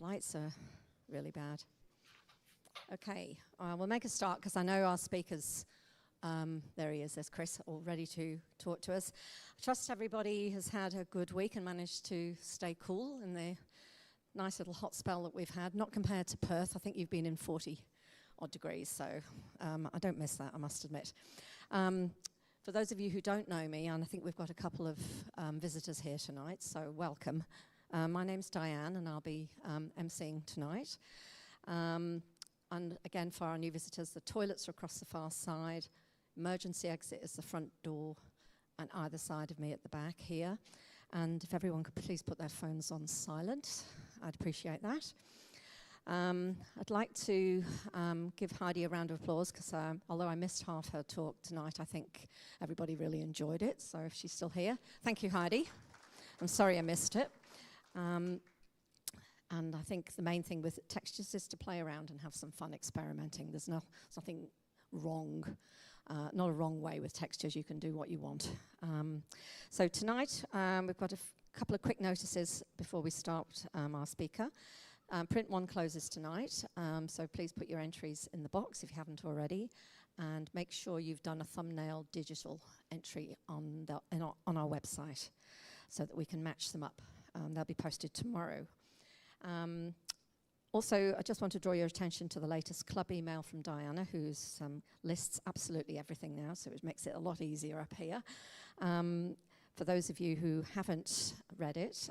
Lights are really bad. Okay, we'll make a start because I know our speakers, there he is, there's Chris, all ready to talk to us. I trust everybody has had a good week and managed to stay cool in the nice little hot spell that we've had, not compared to Perth. I think you've been in 40 odd degrees, so I don't miss that, I must admit. For those of you who don't know me, and I think we've got a couple of visitors here tonight, so welcome. My name's Diane, and I'll be emceeing tonight. And again, for our new visitors, the toilets are across the far side. Emergency exit is the front door, and either side of me at the back here. And if everyone could please put their phones on silent, I'd appreciate that. I'd like to give Heidi a round of applause because although I missed half her talk tonight, I think everybody really enjoyed it. So if she's still here, thank you, Heidi. I'm sorry I missed it. And I think the main thing with textures is to play around and have some fun experimenting. There's nothing wrong, not a wrong way with textures. You can do what you want. So tonight we've got a couple of quick notices before we start our speaker. Print one closes tonight, so please put your entries in the box if you haven't already, and make sure you've done a thumbnail digital entry on our website so that we can match them up. They'll be posted tomorrow. Also, I just want to draw your attention to the latest club email from Diana, who lists absolutely everything now, so it makes it a lot easier up here. For those of you who haven't read it,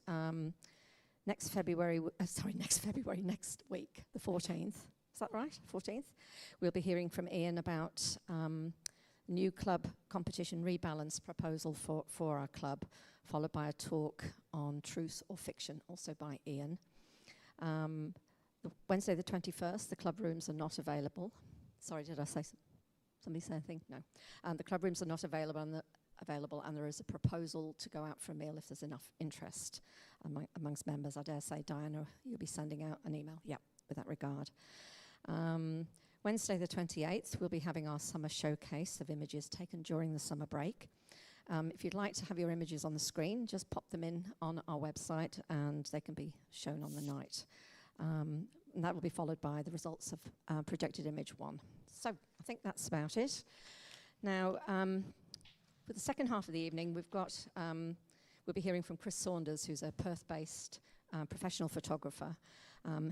next week, the 14th, is that right? 14th? We'll be hearing from Ian about new club competition rebalance proposal for our club, followed by a talk on truth or fiction, also by Ian. Wednesday the 21st, the club rooms are not available. Sorry, did I say somebody say anything? No. The club rooms are not available, and there is a proposal to go out for a meal if there's enough interest amongst members. I dare say, Diana, you'll be sending out an email. Yeah, with that regard. Wednesday the 28th, we'll be having our summer showcase of images taken during the summer break. If you'd like to have your images on the screen, just pop them in on our website and they can be shown on the night. And that will be followed by the results of projected image 1. So I think that's about it. Now, for the second half of the evening, we'll be hearing from Chris Saumders, who's a Perth-based professional photographer,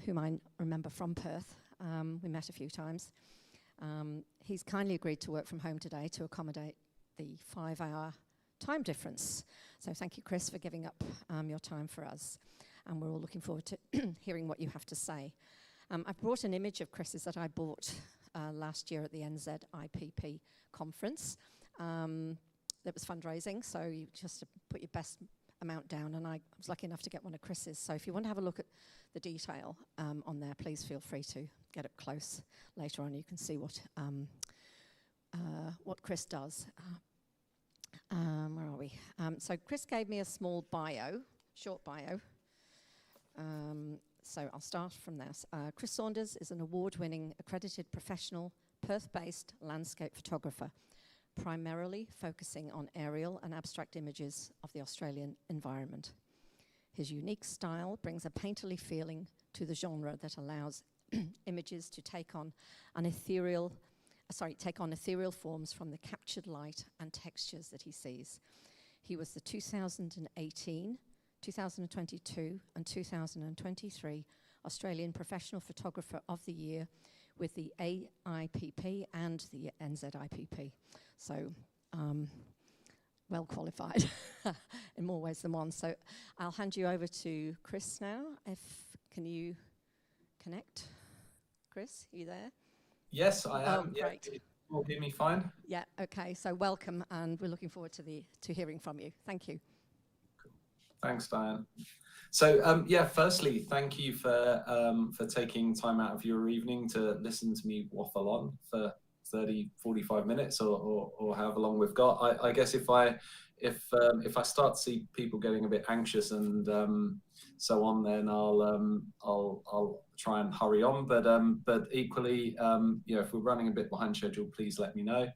whom I remember from Perth. We met a few times. He's kindly agreed to work from home today to accommodate the 5-hour time difference. So thank you, Chris, for giving up your time for us. And we're all looking forward to hearing what you have to say. I brought an image of Chris's that I bought last year at the NZIPP conference. That was fundraising, so you just put your best amount down, and I was lucky enough to get one of Chris's. So if you want to have a look at the detail on there, please feel free to get up close later on. You can see what Chris does. Where are we? So Chris gave me a small short bio. So I'll start from this. Chris Saumders is an award-winning, accredited professional, Perth-based landscape photographer, primarily focusing on aerial and abstract images of the Australian environment. His unique style brings a painterly feeling to the genre that allows images to take on ethereal forms from the captured light and textures that he sees. He was the 2018, 2022 and 2023 Australian Professional Photographer of the Year with the AIPP and the NZIPP. So well qualified in more ways than one. So I'll hand you over to Chris now. Can you connect? Chris, are you there? Yes, I am. Oh, great. Yeah, will hear me fine? Yeah, okay. So welcome, and we're looking forward to hearing from you. Thank you. Cool. Thanks, Diane. So yeah, firstly, thank you for taking time out of your evening to listen to me waffle on for 30, 45 minutes or however long we've got. I guess if I start to see people getting a bit anxious and so on, then I'll try and hurry on. But equally, if we're running a bit behind schedule, please let me know.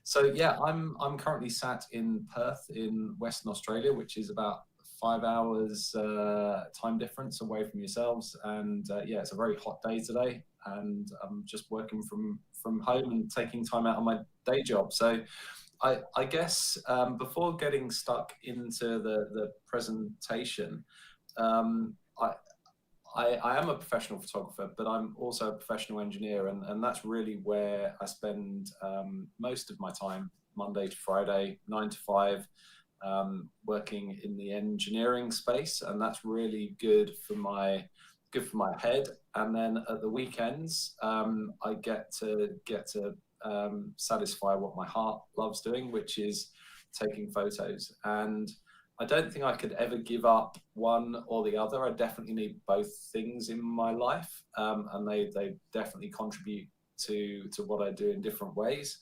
So yeah, I'm currently sat in Perth in Western Australia, which is about 5 hours time difference away from yourselves, and yeah, it's a very hot day today, and I'm just working from home and taking time out of my day job. So I guess before getting stuck into the presentation, I am a professional photographer, but I'm also a professional engineer, and that's really where I spend most of my time, Monday to Friday, 9 to 5, working in the engineering space, and that's really good for my head. And then at the weekends, I get to satisfy what my heart loves doing, which is taking photos. And I don't think I could ever give up one or the other. I definitely need both things in my life, and they definitely contribute to what I do in different ways.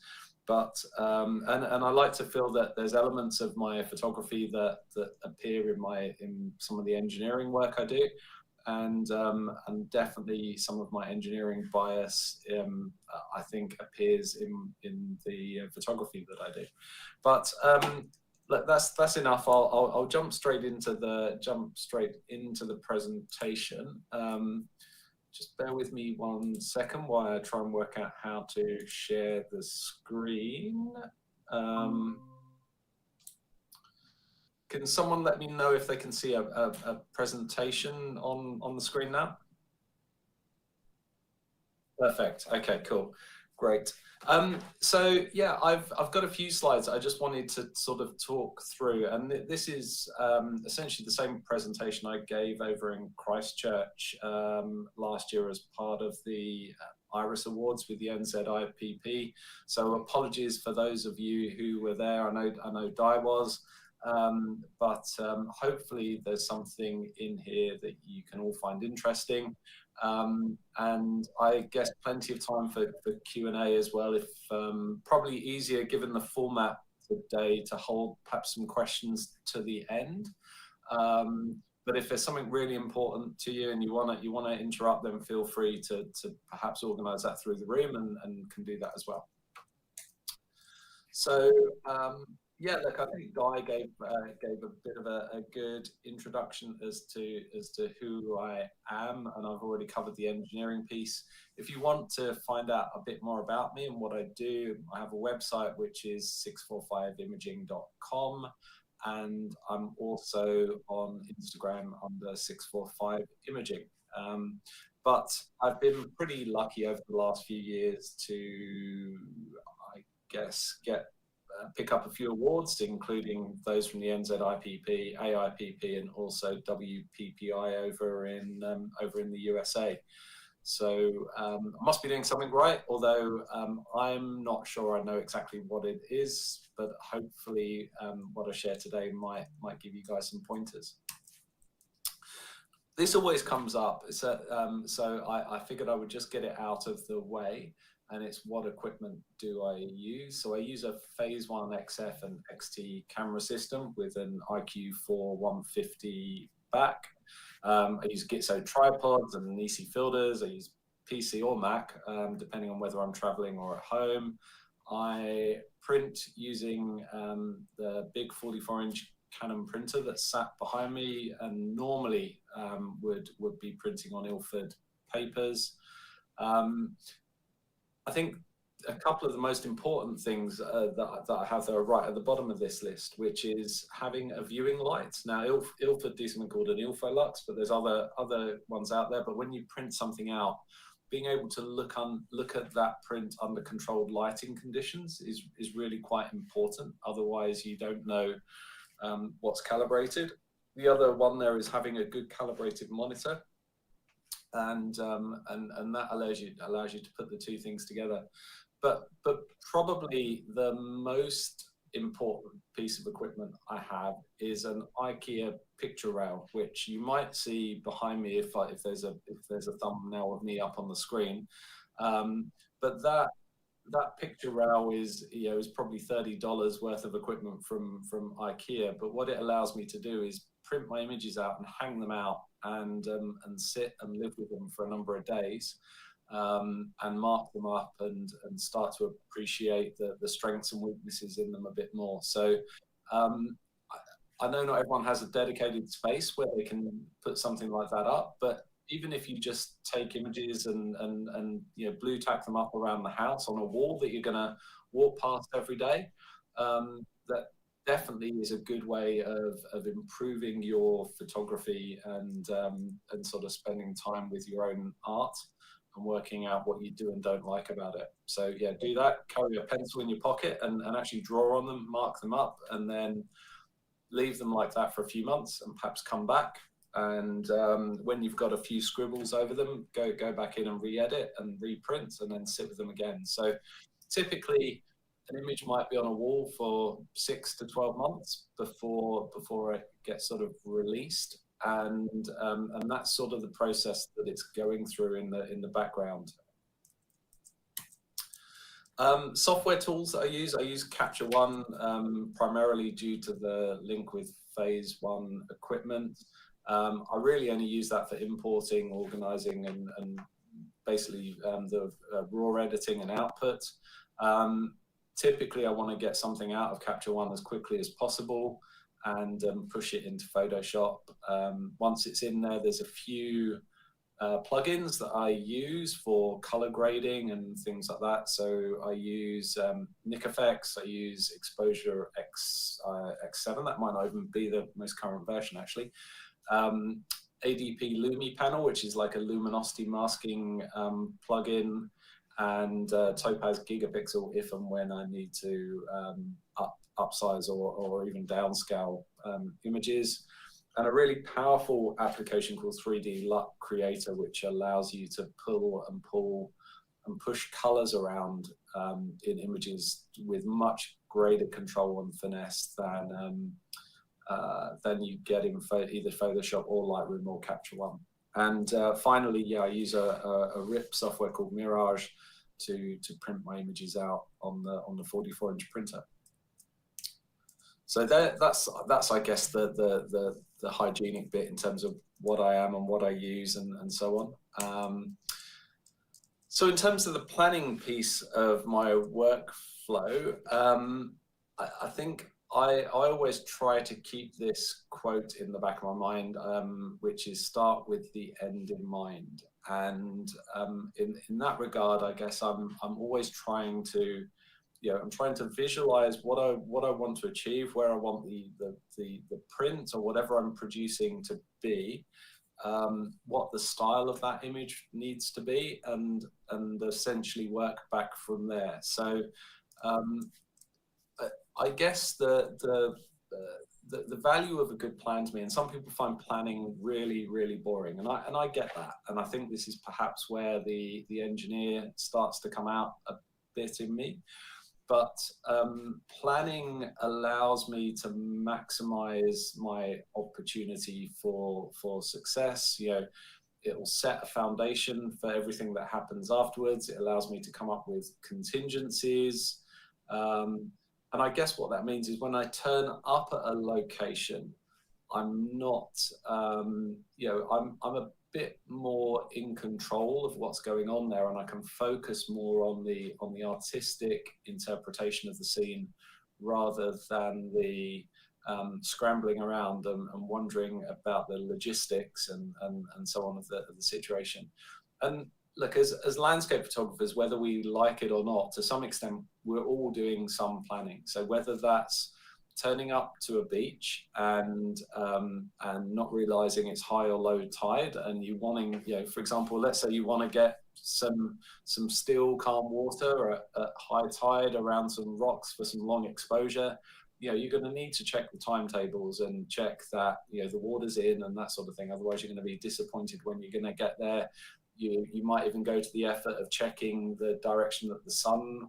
But and I like to feel that there's elements of my photography that appear in some of the engineering work I do, and definitely some of my engineering bias I think appears in the photography that I do. But look, that's enough. I'll jump straight into the presentation. Just bear with me 1 second while I try and work out how to share the screen. Can someone let me know if they can see a presentation on the screen now? Perfect. Okay, cool. Great. So yeah, I've got a few slides I just wanted to sort of talk through, and this is essentially the same presentation I gave over in Christchurch last year as part of the Iris Awards with the NZIPP. So apologies for those of you who were there. I know Di was, but hopefully there's something in here that you can all find interesting. And I guess plenty of time for Q&A as well, if probably easier given the format today to hold perhaps some questions to the end. But if there's something really important to you and you want to interrupt, then feel free to perhaps organize that through the room, and can do that as well. So yeah, look, I think Guy gave a bit of a good introduction as to who I am, and I've already covered the engineering piece. If you want to find out a bit more about me and what I do, I have a website which is 645imaging.com, and I'm also on Instagram under 645imaging. But I've been pretty lucky over the last few years to, I guess, pick up a few awards, including those from the NZIPP, AIPP, and also WPPI over in the USA. So I must be doing something right, although I'm not sure I know exactly what it is, but hopefully what I share today might give you guys some pointers. This always comes up, so I figured I would just get it out of the way. And it's what equipment do I use? So I use a Phase 1 XF and XT camera system with an IQ4 150 back. I use Gitzo tripods and Nisi filters. I use PC or Mac, depending on whether I'm traveling or at home. I print using the big 44-inch Canon printer that's sat behind me, and normally would be printing on Ilford papers. I think a couple of the most important things that I have that are right at the bottom of this list, which is having a viewing light. Now, Ilford do something called an Ilfolux, but there's other ones out there. But when you print something out, being able to look at that print under controlled lighting conditions is really quite important. Otherwise, you don't know what's calibrated. The other one there is having a good calibrated monitor. And that allows you to put the two things together. But probably the most important piece of equipment I have is an IKEA picture rail, which you might see behind me if there's a thumbnail of me up on the screen. But that picture rail is probably $30 worth of equipment from IKEA. But what it allows me to do is print my images out and hang them out, and sit and live with them for a number of days, and mark them up and start to appreciate the strengths and weaknesses in them a bit more. So I know not everyone has a dedicated space where they can put something like that up, but even if you just take images and blue tack them up around the house on a wall that you're going to walk past every day, that definitely is a good way of improving your photography and sort of spending time with your own art and working out what you do and don't like about it. So yeah, do that, carry a pencil in your pocket and actually draw on them, mark them up, and then leave them like that for a few months and perhaps come back. And when you've got a few scribbles over them, go back in and re-edit and reprint and then sit with them again. So typically an image might be on a wall for 6 to 12 months before it gets sort of released. And that's sort of the process that it's going through in the background. Software tools that I use Capture One primarily due to the link with Phase One equipment. I really only use that for importing, organizing, and basically the raw editing and output. Typically, I want to get something out of Capture One as quickly as possible and push it into Photoshop. Once it's in there, there's a few plugins that I use for color grading and things like that. So I use Nik Effects, I use Exposure X7, that might not even be the most current version actually. ADP Lumi Panel, which is like a luminosity masking plugin, and Topaz Gigapixel if and when I need to upsize or even downscale images. And a really powerful application called 3D LUT Creator, which allows you to pull and push colors around in images with much greater control and finesse than you get in either Photoshop or Lightroom or Capture One. And finally, yeah, I use a RIP software called Mirage to print my images out on the 44-inch printer. So that's I guess the hygienic bit in terms of what I am and what I use and so on. So in terms of the planning piece of my workflow, I think I always try to keep this quote in the back of my mind, which is start with the end in mind. And in that regard, I guess I'm always trying to, I'm trying to visualize what I want to achieve, where I want the print or whatever I'm producing to be, what the style of that image needs to be, and essentially work back from there. So I guess the value of a good plan to me, and some people find planning really, really boring, and I get that, and I think this is perhaps where the engineer starts to come out a bit in me. But planning allows me to maximize my opportunity for success. It will set a foundation for everything that happens afterwards. It allows me to come up with contingencies. And I guess what that means is when I turn up at a location, I'm not, I'm a bit more in control of what's going on there, and I can focus more on the artistic interpretation of the scene rather than the scrambling around and wondering about the logistics and so on of the situation. And look, as landscape photographers, whether we like it or not, to some extent, we're all doing some planning. So whether that's turning up to a beach and not realizing it's high or low tide, and you wanting, for example, let's say you want to get some still calm water at high tide around some rocks for some long exposure, you're going to need to check the timetables and check that the water's in and that sort of thing. Otherwise, you're going to be disappointed when you're going to get there. You might even go to the effort of checking the direction that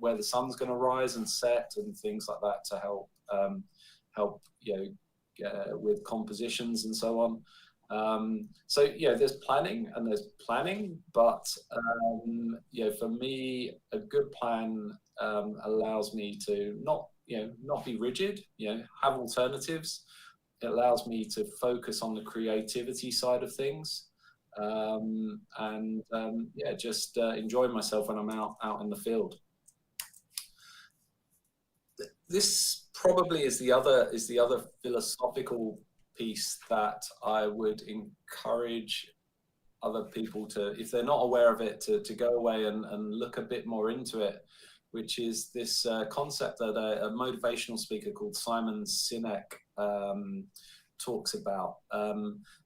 where the sun's going to rise and set and things like that to help with compositions and so on. So there's planning and there's planning, but for me, a good plan allows me to not be rigid, have alternatives. It allows me to focus on the creativity side of things. Just enjoy myself when I'm out in the field. This probably is the other philosophical piece that I would encourage other people to, if they're not aware of it, to go away and look a bit more into it, which is this concept that a motivational speaker called Simon Sinek talks about.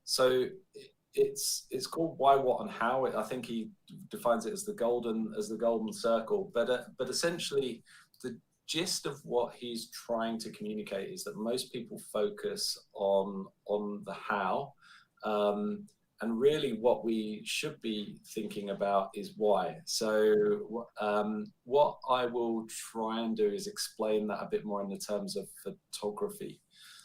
So it's called Why, What, and How. I think he defines it as the golden circle. But essentially, the gist of what he's trying to communicate is that most people focus on the how, and really what we should be thinking about is why. So what I will try and do is explain that a bit more in the terms of photography.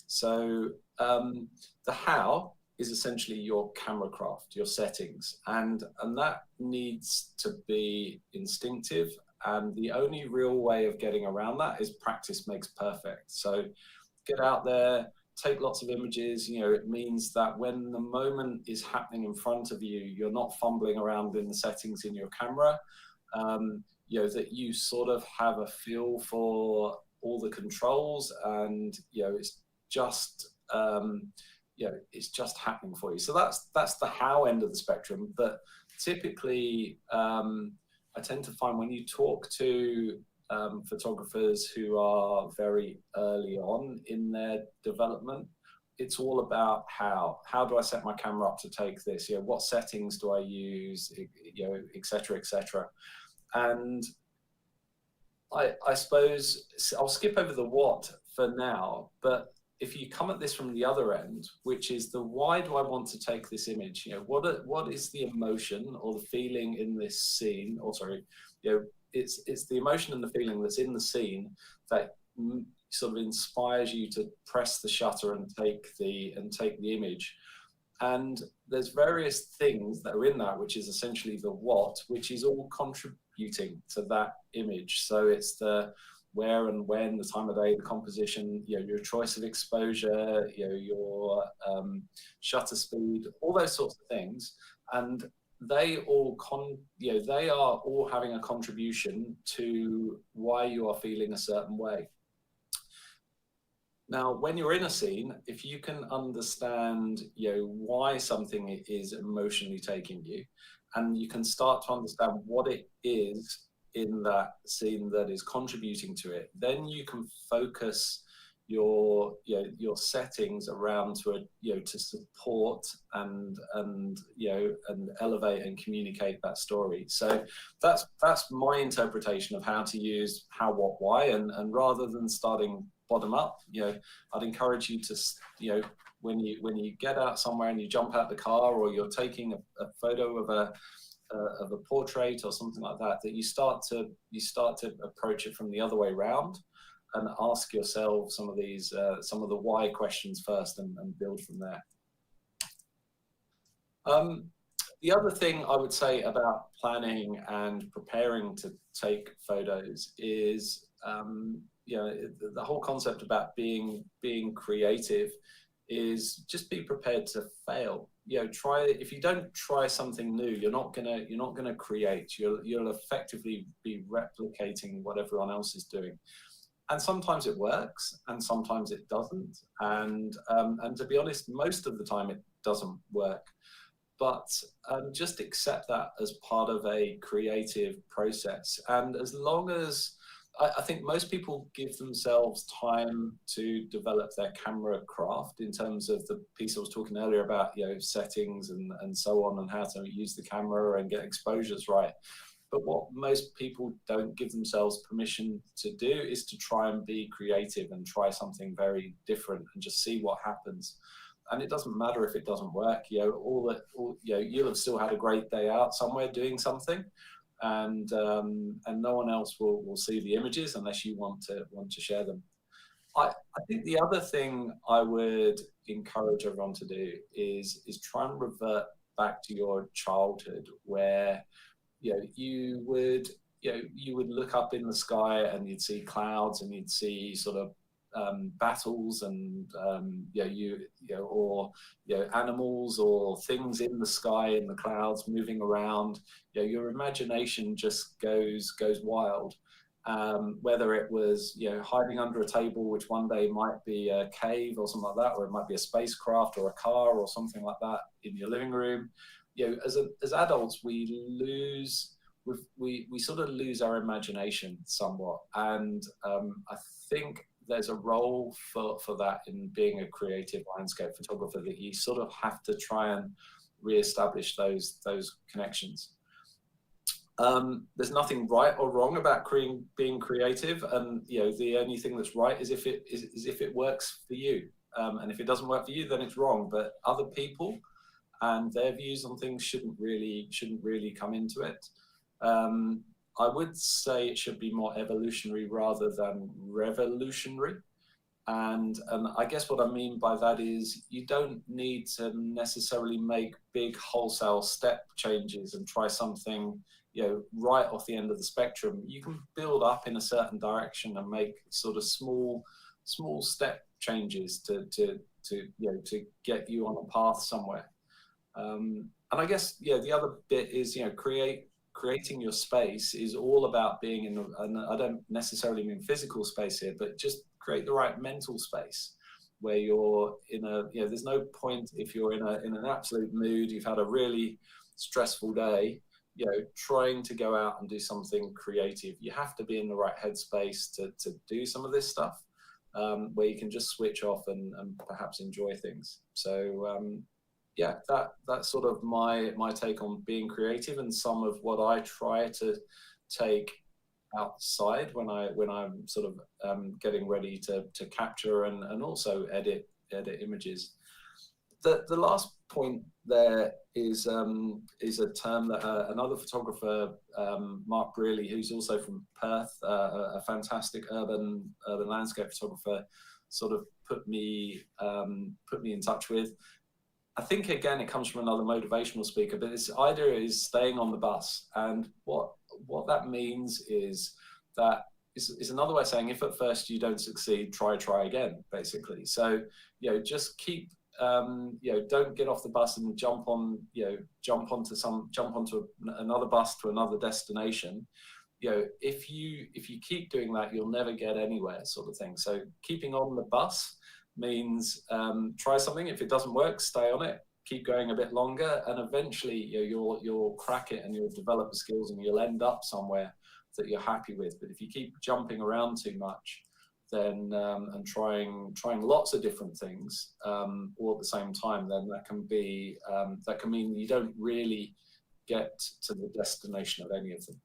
So the how is essentially your camera craft, your settings, and that needs to be instinctive. And the only real way of getting around that is practice makes perfect. So get out there, take lots of images. It means that when the moment is happening in front of you, you're not fumbling around in the settings in your camera. That you sort of have a feel for all the controls, and it's just it's just happening for you. So that's the how end of the spectrum. But typically, I tend to find when you talk to photographers who are very early on in their development, it's all about how do I set my camera up to take this, what settings do I use, et cetera, et cetera. And I suppose I'll skip over the what for now, but if you come at this from the other end, which is the why do I want to take this image, what is the emotion or the feeling in this scene, or sorry, it's the emotion and the feeling that's in the scene that sort of inspires you to press the shutter and take the image. And there's various things that are in that, which is essentially the what, which is all contributing to that image. So it's the where and when, the time of day, the composition, your choice of exposure, your shutter speed, all those sorts of things. And they all they are all having a contribution to why you are feeling a certain way. Now, when you're in a scene, if you can understand why something is emotionally taking you, and you can start to understand what it is in that scene that is contributing to it, then you can focus your settings around to support and elevate and communicate that story. So that's my interpretation of how to use how, what, why, and rather than starting bottom up, I'd encourage you to when you get out somewhere and you jump out the car, or you're taking a photo of a portrait or something like that, that you start to approach it from the other way around and ask yourself some of the why questions first, and build from there. The other thing I would say about planning and preparing to take photos is the whole concept about being creative is just be prepared to fail. If you don't try something new, you're not gonna create. You'll effectively be replicating what everyone else is doing, and sometimes it works and sometimes it doesn't. And to be honest, most of the time it doesn't work. But just accept that as part of a creative process. And as long as I think most people give themselves time to develop their camera craft, in terms of the piece I was talking earlier about, settings and so on, and how to use the camera and get exposures right. But what most people don't give themselves permission to do is to try and be creative and try something very different and just see what happens. And it doesn't matter if it doesn't work. You'll have still had a great day out somewhere doing something. And no one else will see the images unless you want to share them. I think the other thing I would encourage everyone to do is try and revert back to your childhood, where you would look up in the sky and you'd see clouds, and you'd see sort of battles and animals or things in the sky, in the clouds, moving around. Your imagination just goes wild. whether it was, hiding under a table, which one day might be a cave or something like that, or it might be a spacecraft or a car or something like that in your living room. As adults, we sort of lose our imagination somewhat, and I think there's a role for that in being a creative landscape photographer, that you sort of have to try and re-establish those connections. There's nothing right or wrong about being creative, and the only thing that's right is if it works for you, and if it doesn't work for you, then it's wrong. But other people and their views on things shouldn't really come into it. I would say it should be more evolutionary rather than revolutionary. And I guess what I mean by that is you don't need to necessarily make big wholesale step changes and try something, right off the end of the spectrum. You can build up in a certain direction and make sort of small step changes to get you on a path somewhere. And I guess, the other bit is, creating your space is all about being in, and I don't necessarily mean physical space here, but just create the right mental space where you're in a, there's no point if you're in an absolute mood, you've had a really stressful day, trying to go out and do something creative. You have to be in the right headspace to do some of this stuff, where you can just switch off and perhaps enjoy things. So, that's sort of my take on being creative, and some of what I try to take outside when I'm sort of getting ready to capture and also edit images. The last point there is a term that another photographer, Mark Brearley, who's also from Perth, a fantastic urban landscape photographer, sort of put me in touch with. I think, again, it comes from another motivational speaker, but this idea is staying on the bus. And what that means is that is another way of saying, if at first you don't succeed, try again, basically. So, just keep, don't get off the bus and jump onto another bus to another destination. If you keep doing that, you'll never get anywhere, sort of thing. So keeping on the bus means try something. If it doesn't work, stay on it, keep going a bit longer, and eventually you'll crack it and you'll develop the skills and you'll end up somewhere that you're happy with. But if you keep jumping around too much, then and trying lots of different things all at the same time, then that can mean you don't really get to the destination of any of them.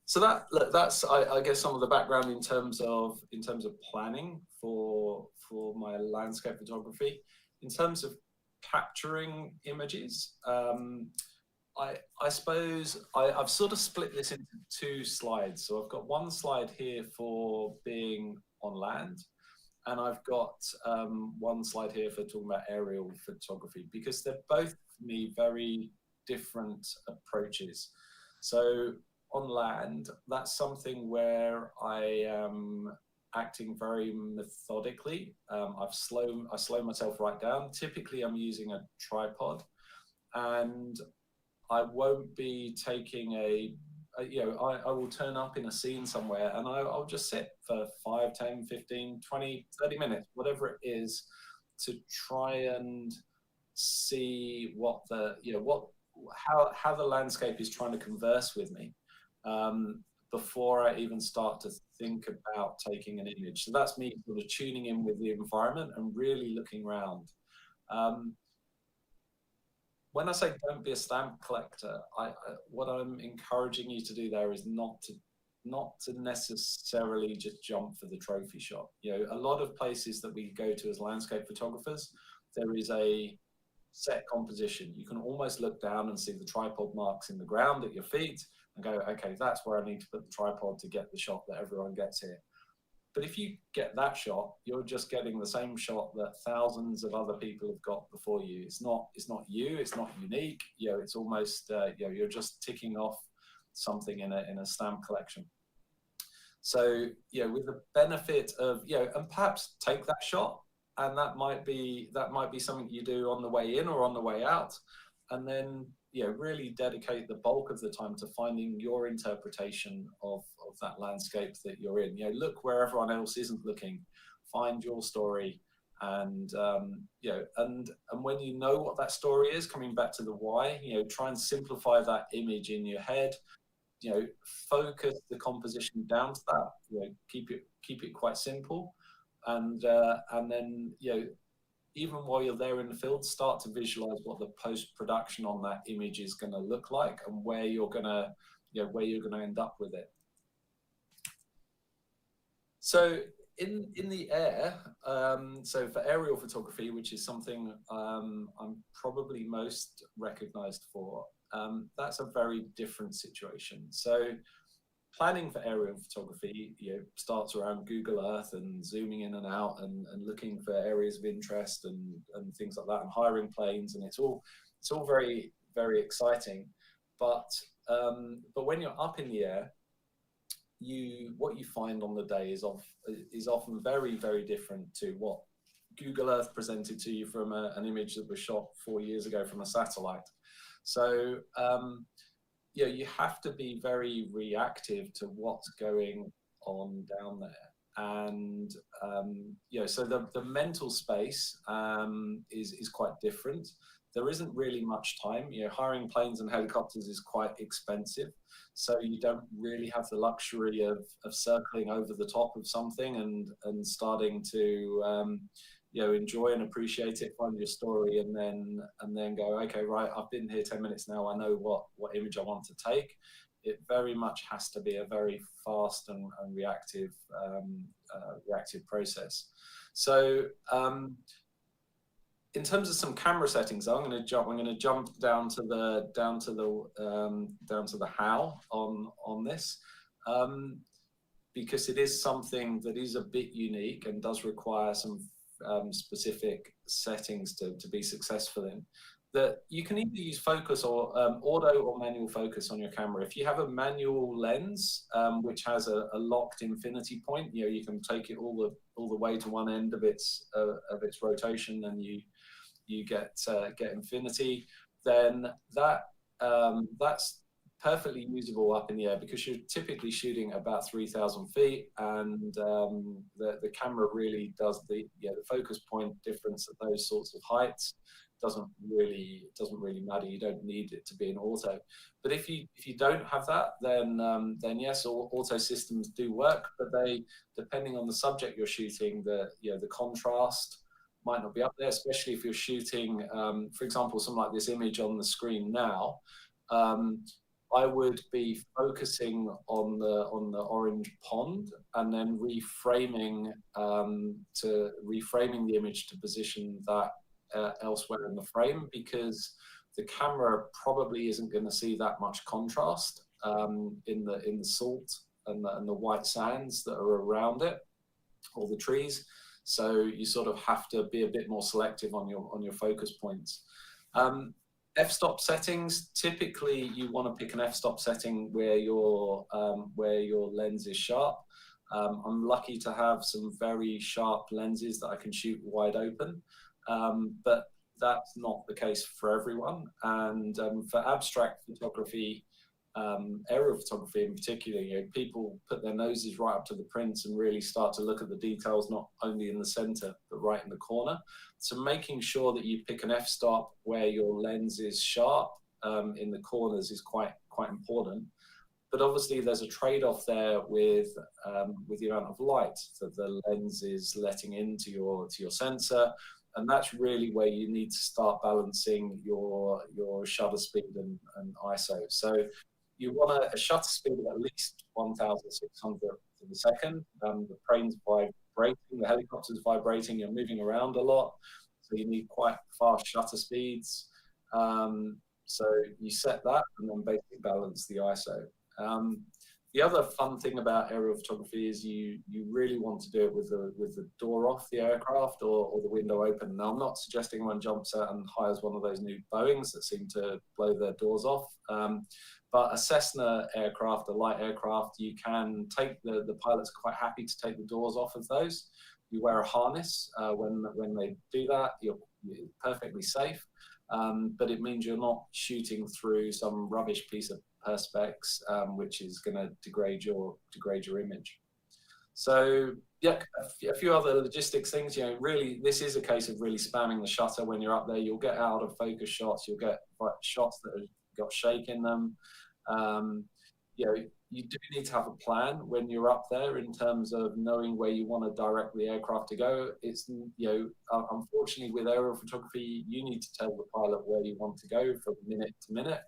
So that's I guess some of the background in terms of planning for my landscape photography. In terms of capturing images, I suppose I've sort of split this into two slides. So I've got one slide here for being on land, and I've got one slide here for talking about aerial photography, because they're both, for me, very different approaches. So on land, that's something where I am acting very methodically. I slow myself right down. Typically, I'm using a tripod, and I won't be taking I will turn up in a scene somewhere, and I'll just sit for 5, 10, 15, 20, 30 minutes, whatever it is, to try and see how the landscape is trying to converse with me, before I even start to think about taking an image. So that's me sort of tuning in with the environment and really looking around. When I say don't be a stamp collector, what I'm encouraging you to do there is not to necessarily just jump for the trophy shot. A lot of places that we go to as landscape photographers, there is a set composition. You can almost look down and see the tripod marks in the ground at your feet and go, okay, that's where I need to put the tripod to get the shot that everyone gets here. But if you get that shot, you're just getting the same shot that thousands of other people have got before you. It's not you, it's not unique. It's almost, you're just ticking off something in a stamp collection. So, with the benefit of, and perhaps take that shot, and that might be something you do on the way in or on the way out. And then, really dedicate the bulk of the time to finding your interpretation of that landscape that you're in. Look where everyone else isn't looking, find your story, and and when you know what that story is, coming back to the why, try and simplify that image in your head. Focus the composition down to that. Keep it quite simple, and then even while you're there in the field, start to visualize what the post-production on that image is going to look like, and where you're going to end up with it. So in the air, so for aerial photography, which is something I'm probably most recognized for, that's a very different situation. So planning for aerial photography, starts around Google Earth and zooming in and out and looking for areas of interest and things like that, and hiring planes, and it's all very, very exciting. But when you're up in the air, what you find on the day is often very, very different to what Google Earth presented to you from an image that was shot 4 years ago from a satellite. So you have to be very reactive to what's going on down there, and so the mental space is quite different. There isn't really much time. Hiring planes and helicopters is quite expensive, so you don't really have the luxury of circling over the top of something and starting to enjoy and appreciate it, find your story, and then go, okay, right, I've been here 10 minutes now, I know what image I want to take. It very much has to be a very fast and reactive process. So in terms of some camera settings, I'm going to jump down to the how on this, because it is something that is a bit unique and does require some specific settings to be successful in. That you can either use focus or auto or manual focus on your camera. If you have a manual lens which has a locked infinity point, you can take it all the way to one end of its rotation, and you get infinity. Then that's perfectly usable up in the air, because you're typically shooting about 3,000 feet, and the camera really does the focus point difference at those sorts of heights doesn't really matter. You don't need it to be an auto. But if you don't have that, then yes, auto systems do work, but they, depending on the subject you're shooting, the contrast might not be up there, especially if you're shooting, for example, something like this image on the screen now. I would be focusing on the orange pond, and then reframing the image to position that elsewhere in the frame, because the camera probably isn't going to see that much contrast in the salt and the white sands that are around it, or the trees. So you sort of have to be a bit more selective on your focus points. F-stop settings, typically you want to pick an f-stop setting where your lens is sharp. I'm lucky to have some very sharp lenses that I can shoot wide open, but that's not the case for everyone. And for abstract photography, aerial photography in particular, people put their noses right up to the prints and really start to look at the details, not only in the center, but right in the corner. So making sure that you pick an f-stop where your lens is sharp in the corners is quite important. But obviously there's a trade-off there with the amount of light that the lens is letting into your sensor. And that's really where you need to start balancing your shutter speed and ISO. So you want a shutter speed of at least 1,600 for the second. The plane's vibrating, the helicopter's vibrating, you're moving around a lot, so you need quite fast shutter speeds. So you set that and then basically balance the ISO. The other fun thing about aerial photography is you really want to do it with the door off the aircraft or the window open. Now, I'm not suggesting anyone jumps out and hires one of those new Boeings that seem to blow their doors off. But a Cessna aircraft, a light aircraft, you can take the pilots are quite happy to take the doors off of those. You wear a harness when they do that. You're perfectly safe. but it means you're not shooting through some rubbish piece of perspex, which is going to degrade your image. So yeah, a few other logistics things. Really, this is a case of really spamming the shutter when you're up there. You'll get out of focus shots. You'll get shots that have got shake in them. You do need to have a plan when you're up there in terms of knowing where you want to direct the aircraft to go. It's, unfortunately with aerial photography, you need to tell the pilot where you want to go from minute to minute.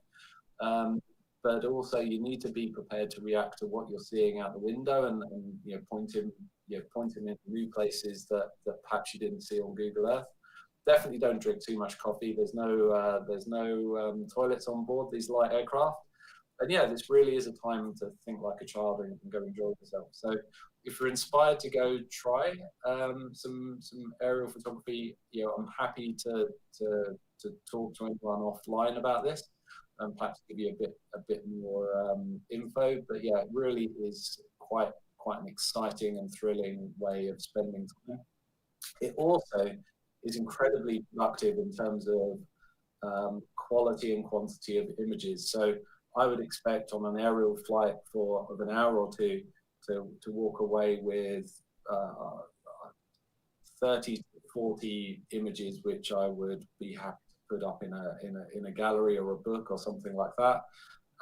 But also you need to be prepared to react to what you're seeing out the window and point him in new places that perhaps you didn't see on Google Earth. Definitely don't drink too much coffee. There's no toilets on board these light aircraft. And yeah, this really is a time to think like a child and go enjoy yourself. So if you're inspired to go try some aerial photography, I'm happy to talk to anyone offline about this and perhaps give you a bit more info. But yeah, it really is quite an exciting and thrilling way of spending time. It also is incredibly productive in terms of quality and quantity of images. So I would expect on an aerial flight of an hour or two to walk away with 30 to 40 images, which I would be happy to put up in a gallery or a book or something like that,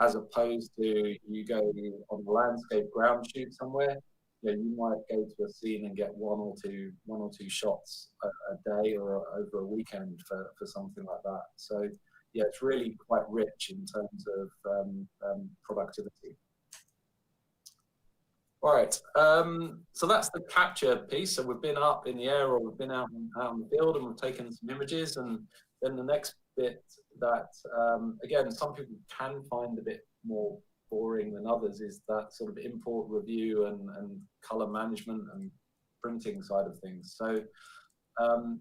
as opposed to you go on a landscape ground shoot somewhere. You might go to a scene and get one or two shots a day or over a weekend for something like that. So yeah, it's really quite rich in terms of productivity. All right, so that's the capture piece. So we've been up in the air or we've been out in the field and we've taken some images. And then the next bit that, again, some people can find a bit more boring than others is that sort of import review and color management and printing side of things. So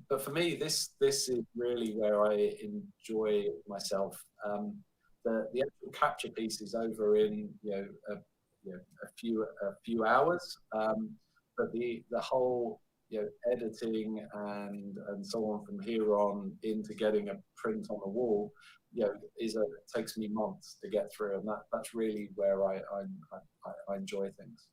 but for me, this is really where I enjoy myself. The actual capture piece is over in a few hours, but the whole editing and so on from here on into getting a print on the wall takes me months to get through, and that's really where I enjoy things.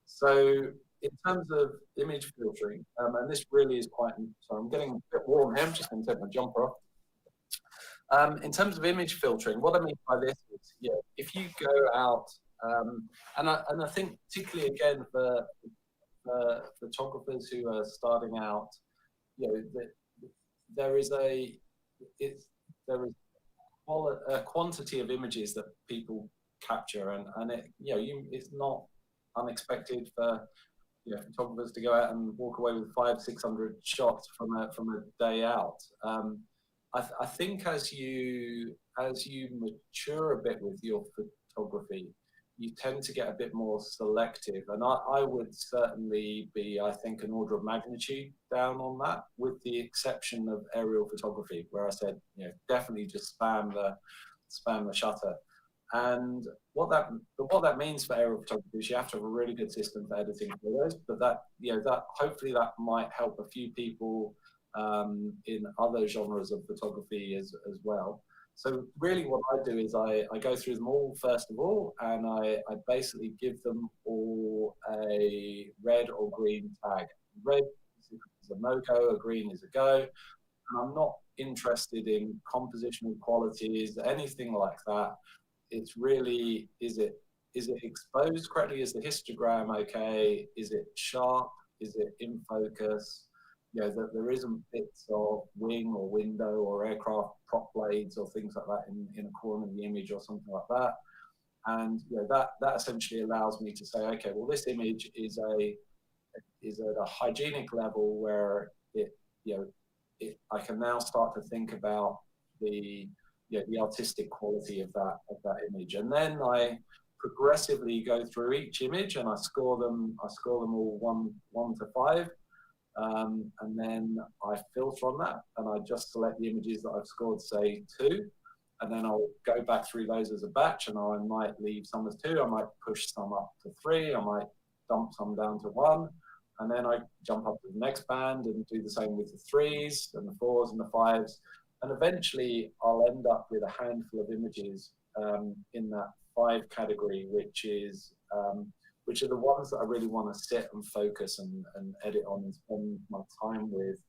So in terms of image filtering, and this really is quite, so I'm getting a bit warm here, I'm just going to take my jumper off. In terms of image filtering, what I mean by this is, if you go out, and I think particularly again for photographers who are starting out, there is a quantity of images that people capture, and it's not unexpected for photographers to go out and walk away with 500-600 shots from a day out. I think as you mature a bit with your photography, you tend to get a bit more selective, and I would certainly be, I think, an order of magnitude down on that, with the exception of aerial photography, where I said, definitely just spam the shutter. And what that means for aerial photography is you have to have a really good system for editing photos, but that hopefully that might help a few people in other genres of photography as well. So really what I do is I go through them all first of all, and I basically give them all a red or green tag. Red is a no-go, a green is a go. And I'm not interested in compositional qualities, anything like that. It's really, is it exposed correctly? Is the histogram okay? Is it sharp? Is it in focus? That there isn't bits of wing or window or aircraft prop blades or things like that in a corner of the image or something like that. And that essentially allows me to say, okay, well, this image is at a hygienic level where I can now start to think about the artistic quality of that image. And then I progressively go through each image and I score them all 1 to 5. And then I filter on that, and I just select the images that I've scored, say 2, and then I'll go back through those as a batch, and I might leave some as 2, I might push some up to 3, I might dump some down to 1, and then I jump up to the next band and do the same with the 3s and the 4s and the 5s, And eventually I'll end up with a handful of images in that 5 category, which are the ones that I really want to sit and focus and edit on and spend my time with